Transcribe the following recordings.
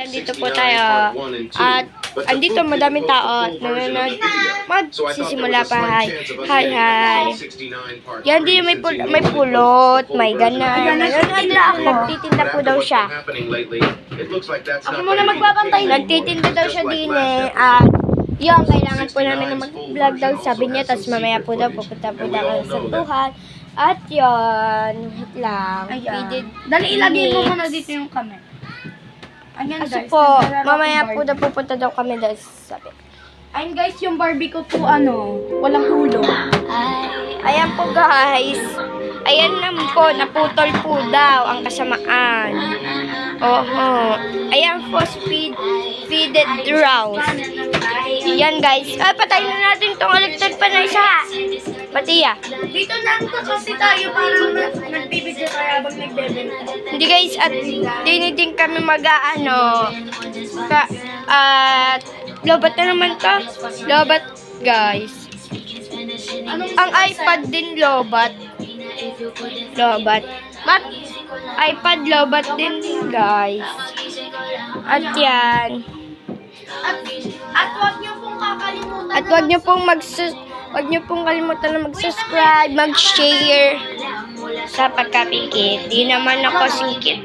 andito po tayo. At andito madaming tao at nanonood. Magsisimula pa. Hi. Hi, hi. Yan din may pulot, may gana. Nagtitinda po daw siya. Ako muna magbabantay. Nagtitinda daw siya din eh. At yun, kailangan po namin na mag-vlog daw, sabi niya. Tapos mamaya po daw, pupunta po daw sa tuhan. At yun, wait lang. Dali, ilagay mo muna dito yung camera. Ayan Kasi guys. po, mamaya po daw pupunta daw kami daw, sabi. Ayan guys, yung Barbie ko po walang ulo. Ayan po guys. Ayan naman po, naputol po daw ang kasamaan. Oho. Ayan po, feeded rouse. Yan guys. Patayin na natin itong electric pa na isa. Patiya. Dito lang to kasi tayo parang nagbibigyo tayo habang nagbebenta. Hindi guys, at din kami mag-ano. Lobat na naman to. Lobat guys. Ang iPad din lobat. Lobat. iPad lobat din guys. At yan. At huwag niyo pong kakalimutan. At huwag niyo pong kalimutan na mag-subscribe, mag-share sa pagkapikit. Di naman ako singkit.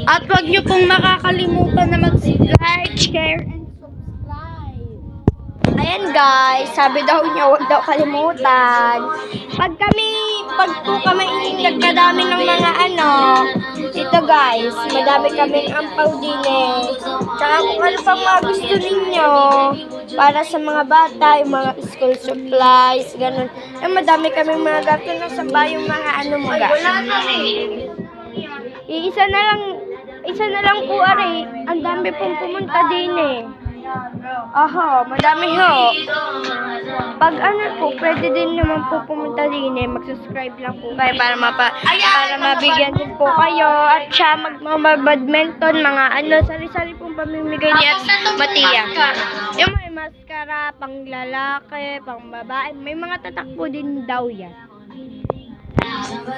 At huwag niyo pong makakalimutan na mag-like, share, and subscribe. Ayan guys, sabi daw niya huwag daw kalimutan. Pag po kami nagkadami ng mga ito guys, madami kaming ampaw din eh. Tsaka kung ano pang mga gusto ninyo, para sa mga bata, yung mga school supplies, ganun. Madami kaming mga gato na sa yung mga mo ga. Isa na lang po ari, ang dami pong pumunta din eh. Aha, madami ho. Pag po, pwede din naman po pumunta din eh. Mag-subscribe lang po kayo para mabigyan din po kayo. At siya magmamabadminton, mga sari-sari pong pamimigay niya at Matiya. Yung may maskara, pang lalaki, pang babae, may mga tatakbo din daw yan.